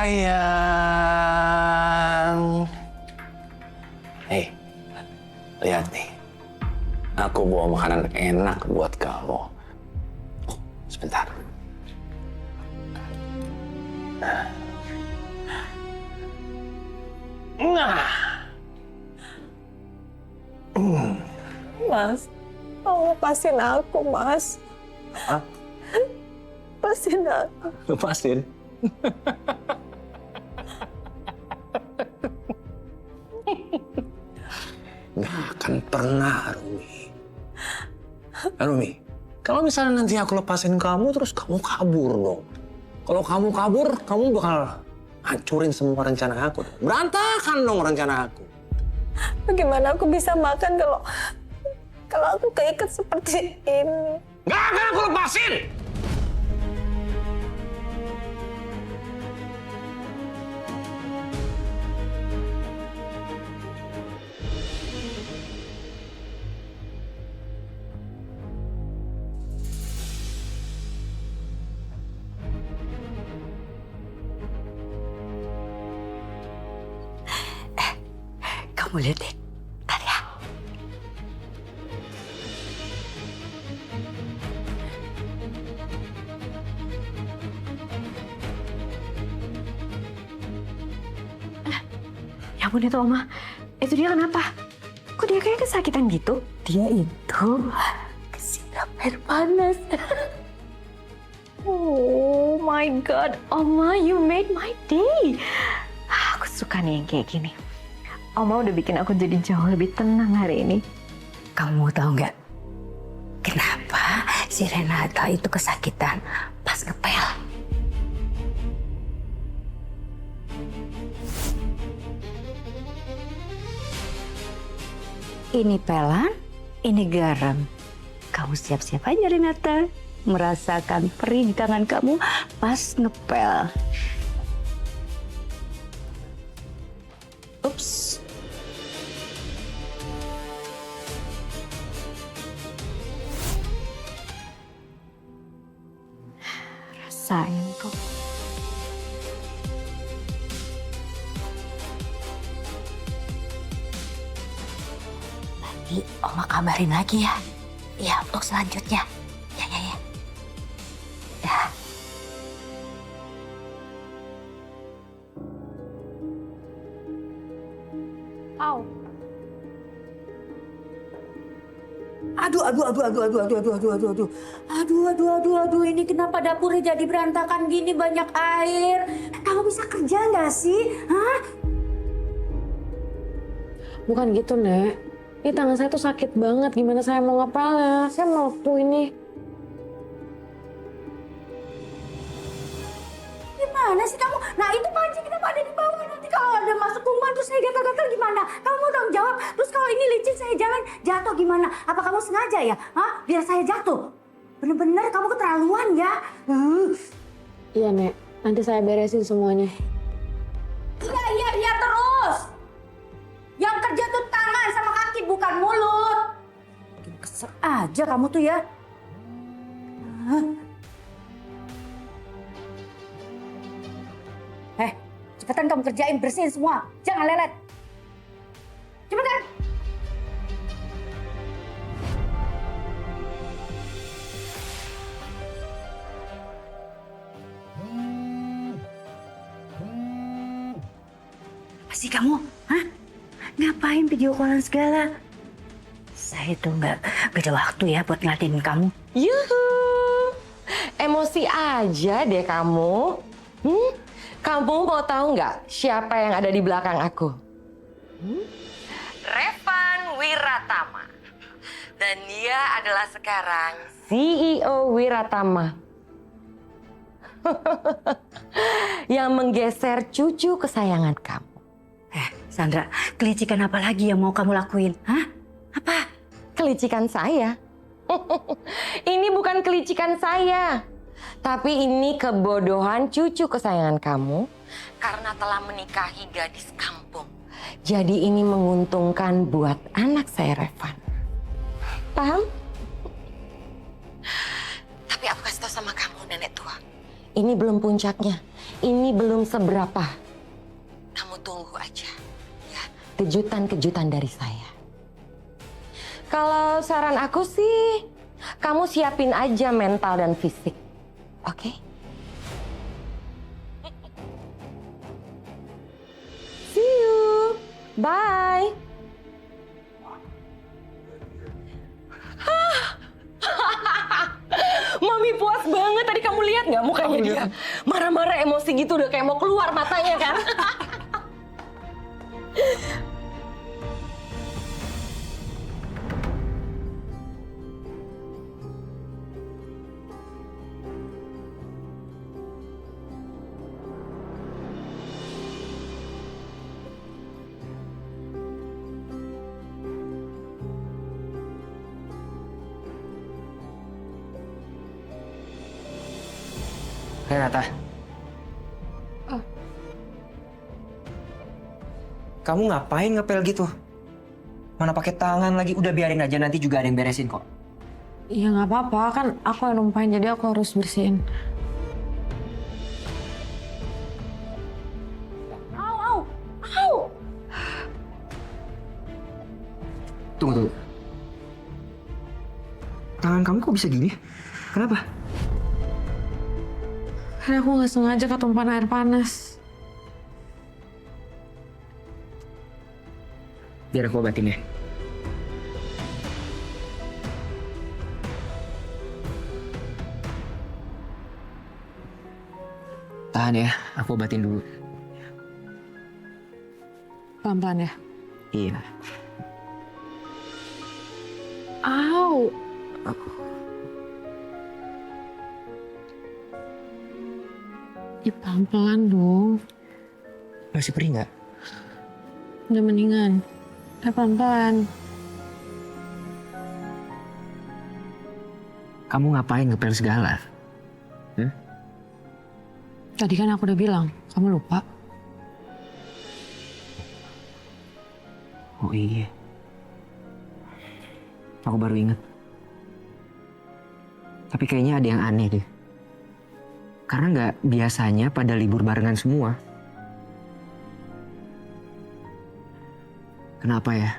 sayang. Hei, lihat nih. Aku bawa makanan enak buat kamu. Oh, sebentar. Mas, kamu lepasin aku, Mas. Hah? Lepasin aku. Lepasin. Nggak akan pernah, Rumi. Rumi, kalau misalnya nanti aku lepasin kamu, terus kamu kabur dong. Kalau kamu kabur, kamu bakal hancurin semua rencana aku. Berantakan dong rencana aku. Bagaimana aku bisa makan kalau aku keikat seperti ini? Nggak akan aku lepasin! Kamu lihat deh, bentar ya. Ya ampun itu Oma, itu dia kenapa? Kok dia kayak kesakitan gitu? Dia itu kesiram air panas. Oh my God, Oma, you made my day. Aku suka nih yang kayak gini. Oma udah bikin aku jadi jauh lebih tenang hari ini. Kamu tahu nggak kenapa si Renata itu kesakitan pas ngepel? Ini pelan, ini garam. Kamu siap-siap aja Renata, merasakan perih di tangan kamu pas ngepel. Ups. Rasain tuh. Nanti Oma kabarin lagi ya. Ya, untuk selanjutnya. Ya. Ya. Au. Aduh, ini kenapa dapurnya jadi berantakan gini, banyak air? Kamu bisa kerja nggak sih? Hah? Bukan gitu, Nek. Ini tangan saya tuh sakit banget. Gimana saya mau ngepelnya? Saya mau waktu ini. Gimana sih kamu? Nah itu panci kenapa ada di bawah? Nanti kalau ada masuk kuman terus saya gatal-gatal gimana? Kamu mau dong jawab. Terus kalau ini licin saya jalan jatuh gimana? Apa kamu sengaja ya? Hah? Biar saya jatuh? Bener-bener kamu keterlaluan ya? Iya, Nek. Nanti saya beresin semuanya. Iya terus. Yang kerja tuh tangan sama kaki bukan mulut. Bikin kesel aja kamu tuh ya. Cepetan kamu kerjain, bersihin semua. Jangan lelet. Cepetan. Apa sih kamu? Hah? Ngapain video callan segala? Saya tuh nggak beda waktu ya buat ngeladenin kamu. Yuhu! Emosi aja deh kamu. Kamu mau tahu nggak siapa yang ada di belakang aku? Revan Wiratama. Dan dia adalah sekarang CEO Wiratama. Yang menggeser cucu kesayangan kamu. Sandra, kelicikan apa lagi yang mau kamu lakuin? Hah? Apa? Kelicikan saya. Ini bukan kelicikan saya. Tapi ini kebodohan cucu kesayangan kamu karena telah menikahi gadis kampung. Jadi ini menguntungkan buat anak saya, Revan. Paham? Tapi aku kasih tahu sama kamu, nenek tua. Ini belum puncaknya. ini belum seberapa. Kamu tunggu aja ya, kejutan-kejutan dari saya. Kalau saran aku sih, kamu siapin aja mental dan fisik. Oke? See you. Bye. Mami puas banget tadi, kamu lihat nggak mukanya dia? Marah-marah, emosi gitu, udah kayak mau keluar matanya kan? Renata. Kamu ngapain ngepel gitu? Mana pakai tangan lagi? Udah biarin aja, nanti juga ada yang beresin kok. Ya nggak apa-apa, kan aku yang numpahin jadi aku harus bersihin. Tunggu. Tangan kamu kok bisa gini? Kenapa? Karena aku nggak sengaja ketumpahan air panas. Biar aku obatin ya. Tahan ya, aku obatin dulu. Pelan-pelan ya. Iya. Au. Ih, pelan-pelan dong. Masih perih nggak? Udah mendingan. Pelan-pelan. Kamu ngapain ngepel segala? Tadi kan aku udah bilang, kamu lupa. Oh iya. Aku baru ingat. Tapi kayaknya ada yang aneh deh. Karena nggak biasanya pada libur barengan semua. Kenapa ya?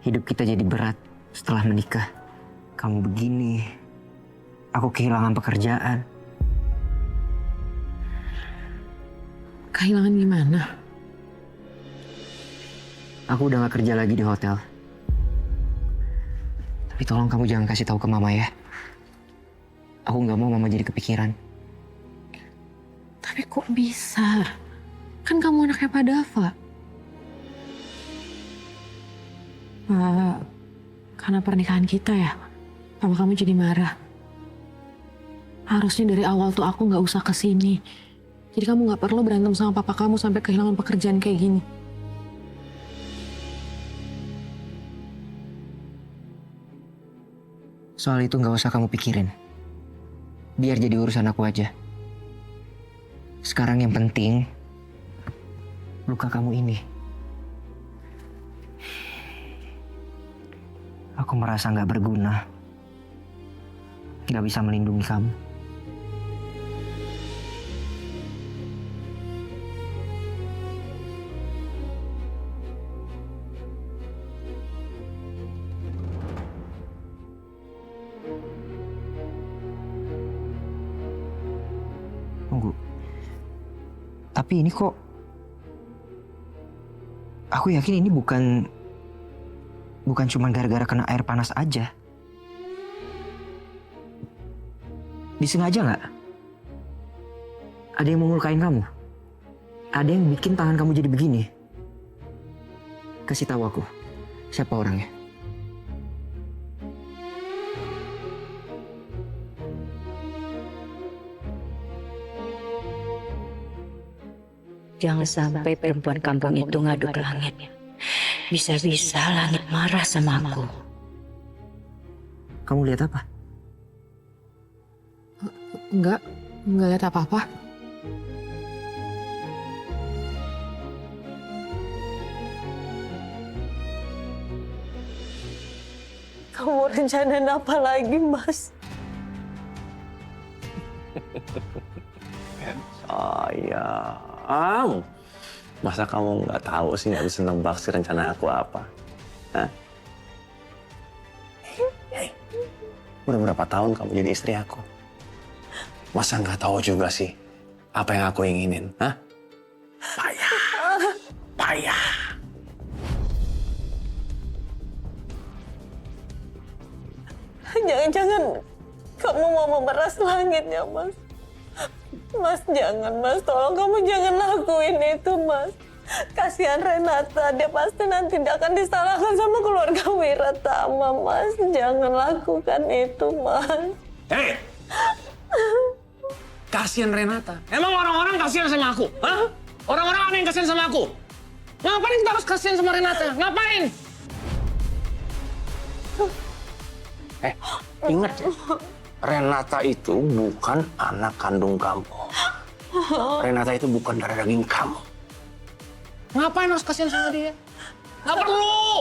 Hidup kita jadi berat setelah menikah. Kamu begini. Aku kehilangan pekerjaan. Kehilangan gimana? Aku udah gak kerja lagi di hotel. Tapi tolong kamu jangan kasih tahu ke mama ya. Aku nggak mau mama jadi kepikiran. Tapi kok bisa? Kan kamu anaknya Pak Dava. Karena pernikahan kita ya, papa kamu jadi marah. Harusnya dari awal tuh aku nggak usah kesini. Jadi kamu nggak perlu berantem sama papa kamu sampai kehilangan pekerjaan kayak gini. Soal itu nggak usah kamu pikirin. Biar jadi urusan aku aja. Sekarang yang penting, luka kamu ini. Aku merasa nggak berguna. Nggak bisa melindungi kamu. Tunggu. Tapi ini kok... Aku yakin ini bukan cuma gara-gara kena air panas aja. Disengaja nggak? Ada yang mau ngelukain kamu? Ada yang bikin tangan kamu jadi begini? Kasih tahu aku, siapa orangnya? Jangan sampai perempuan kampung itu ngadu ke langit. Bisa-bisa langit marah sama aku. Kamu lihat apa? Enggak lihat apa-apa. Kamu rencanain apa lagi, Mas? Sayang. paham. Masa kamu nggak tahu sih, nggak bisa nebak sih rencana aku apa? Hah? Hei, udah berapa tahun kamu jadi istri aku? Masa nggak tahu juga sih apa yang aku inginin? Hah? Payah. Payah. Jangan-jangan kamu mau memeras langitnya, Mas. Mas, jangan, Mas. Tolong kamu jangan lakuin itu, Mas. Kasihan Renata, dia pasti nanti akan disalahkan sama keluarga Wiratama, Mas. Jangan lakukan itu, Mas. Hei! Kasihan Renata. Emang orang-orang kasihan sama aku? Hah? Orang-orang ada yang kasihan sama aku? Ngapain kita harus kasihan sama Renata? Ngapain? Ingat ya, Renata itu bukan anak kandung kamu. Renata itu bukan darah daging kamu. Ngapain harus kasihan sama dia? Nggak perlu!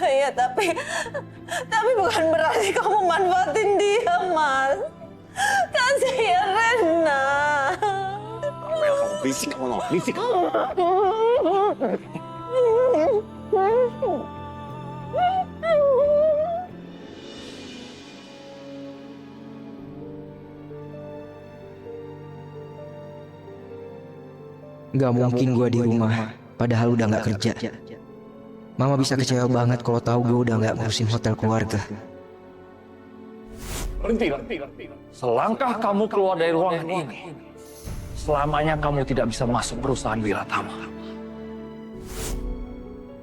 Ya, tapi bukan berarti kamu manfaatin dia, Mas. Kasihan Rena. Mel, kamu berisik, kamu berisik. Gak mungkin gue di rumah, padahal udah gak kerja. Mama bisa kecewa banget kalau tahu gue udah gak ngurusin hotel keluarga. Berhenti. Selangkah kamu keluar dari ruangan ini, selamanya kamu tidak bisa masuk perusahaan Wiratama.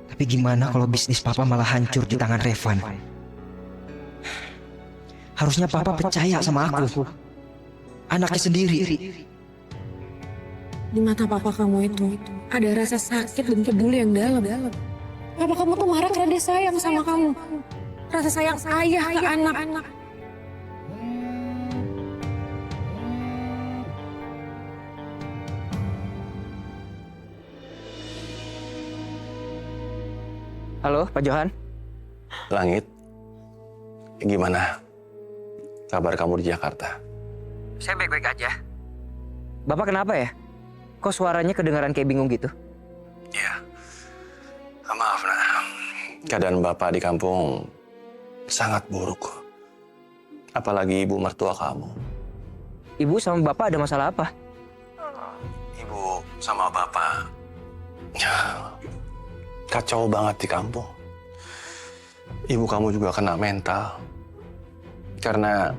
Tapi gimana kalau bisnis papa malah hancur di tangan Revan? Harusnya papa percaya sama aku. Anaknya sendiri. Di mata papa kamu itu ada rasa sakit dan peduli yang dalam. Papa kamu tuh marah karena dia sayang sama kamu. Rasa sayang ayah ke anak-anak. Halo, Pak Johan? Langit, gimana kabar kamu di Jakarta? Saya baik-baik aja. Bapak kenapa ya? Kok suaranya kedengaran kayak bingung gitu? Iya. Maaf, nah. Keadaan Bapak di kampung sangat buruk. Apalagi ibu mertua kamu. Ibu sama Bapak ada masalah apa? Ibu sama Bapak ya, kacau banget di kampung. Ibu kamu juga kena mental. Karena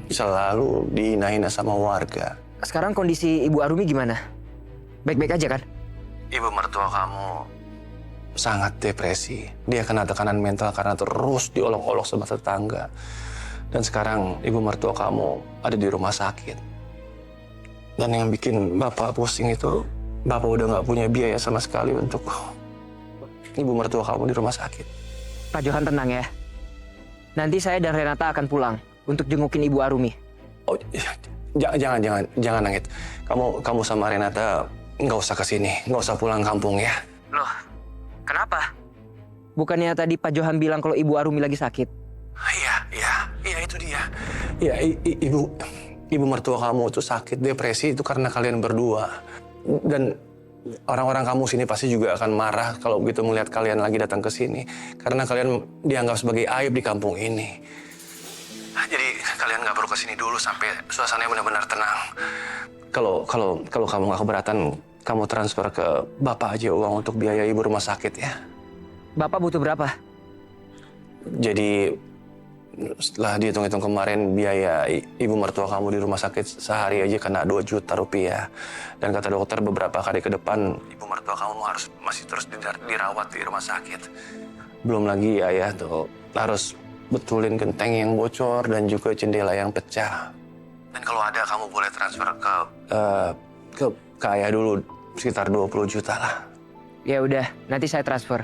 selalu dihina-hina sama warga. Sekarang kondisi Ibu Arumi gimana? Baik-baik aja kan? Ibu mertua kamu sangat depresi. Dia kena tekanan mental karena terus diolok-olok sama tetangga. Dan sekarang ibu mertua kamu ada di rumah sakit. Dan yang bikin Bapak pusing itu, Bapak udah nggak punya biaya sama sekali untuk ibu mertua kamu di rumah sakit. Pak Johan tenang ya. Nanti saya dan Renata akan pulang untuk jengukin Ibu Arumi. Oh, jangan Langit. Kamu sama Renata nggak usah kesini, nggak usah pulang kampung ya. Loh, kenapa? Bukannya tadi Pak Johan bilang kalau Ibu Arumi lagi sakit? Iya itu dia. Iya, ibu mertua kamu tuh sakit depresi itu karena kalian berdua. Dan orang-orang kamu sini pasti juga akan marah kalau begitu melihat kalian lagi datang ke sini, karena kalian dianggap sebagai aib di kampung ini. Jadi kalian nggak perlu kesini dulu sampai suasananya benar-benar tenang. Kalau kamu nggak keberatan, kamu transfer ke Bapak aja uang untuk biaya ibu rumah sakit ya. Bapak butuh berapa? Jadi setelah dihitung-hitung kemarin biaya ibu mertua kamu di rumah sakit sehari aja kena 2 juta rupiah. Dan kata dokter beberapa hari ke depan ibu mertua kamu masih terus dirawat di rumah sakit. Belum lagi ayah tuh harus betulin genteng yang bocor dan juga jendela yang pecah. Dan kalau ada kamu boleh transfer ke ayah dulu sekitar 20 juta lah. Ya udah, nanti saya transfer.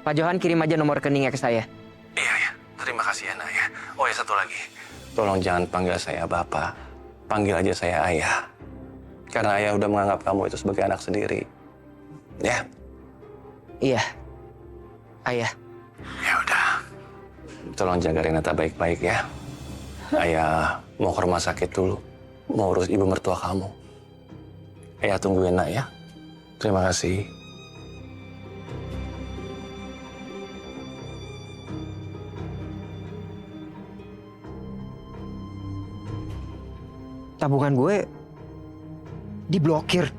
Pak Johan kirim aja nomor rekeningnya ke saya. Iya. Terima kasih ya, Nak ya. Oh ya, satu lagi. Tolong jangan panggil saya Bapak. Panggil aja saya Ayah. Karena Ayah udah menganggap kamu itu sebagai anak sendiri. Ya? Iya. Ayah. Ya udah. Tolong jaga Renata baik-baik ya. Ayah mau ke rumah sakit dulu. mau urus ibu mertua kamu. Ayah tungguin nak ya. Terima kasih. Tabungan gue diblokir.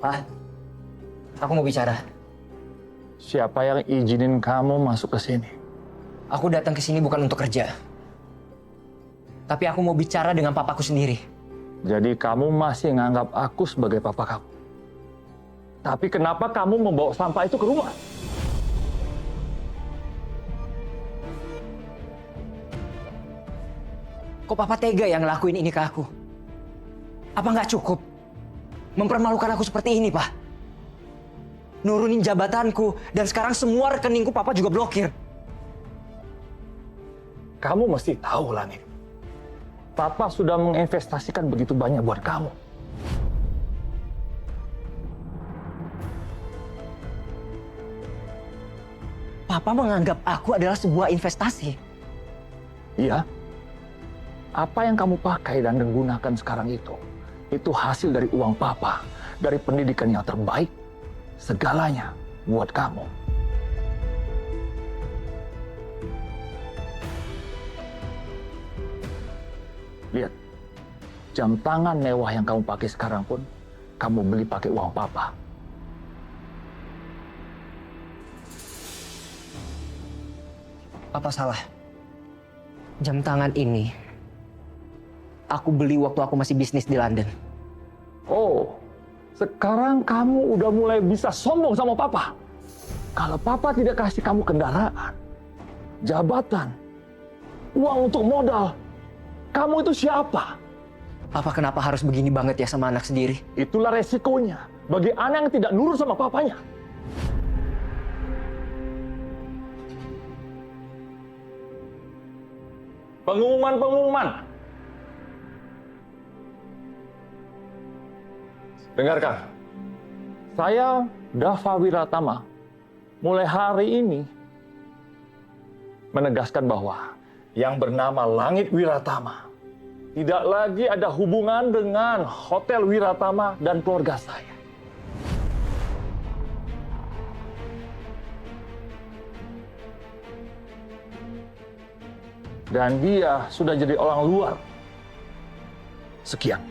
Pak, aku mau bicara. Siapa yang izinin kamu masuk ke sini? Aku datang ke sini bukan untuk kerja. Tapi aku mau bicara dengan papaku sendiri. Jadi kamu masih nganggap aku sebagai papa kamu. Tapi kenapa kamu membawa sampah itu ke rumah? Kok papa tega yang ngelakuin ini ke aku? Apa nggak cukup? Mempermalukan aku seperti ini, Pak. Nurunin jabatanku, dan sekarang semua rekeningku papa juga blokir. Kamu mesti tahu, Langit. Papa sudah menginvestasikan begitu banyak buat kamu. Papa menganggap aku adalah sebuah investasi. Iya. Apa yang kamu pakai dan gunakan sekarang itu hasil dari uang papa, dari pendidikan yang terbaik, segalanya buat kamu. Lihat, jam tangan mewah yang kamu pakai sekarang pun, kamu beli pakai uang papa. Papa salah. Jam tangan ini aku beli waktu aku masih bisnis di London. Oh, sekarang kamu udah mulai bisa sombong sama papa. Kalau papa tidak kasih kamu kendaraan, jabatan, uang untuk modal, kamu itu siapa? Papa kenapa harus begini banget ya sama anak sendiri? Itulah resikonya bagi anak yang tidak nurut sama papanya. Pengumuman. Dengarkan. Saya, Dava Wiratama, mulai hari ini menegaskan bahwa yang bernama Langit Wiratama tidak lagi ada hubungan dengan Hotel Wiratama dan keluarga saya. Dan dia sudah jadi orang luar. Sekian.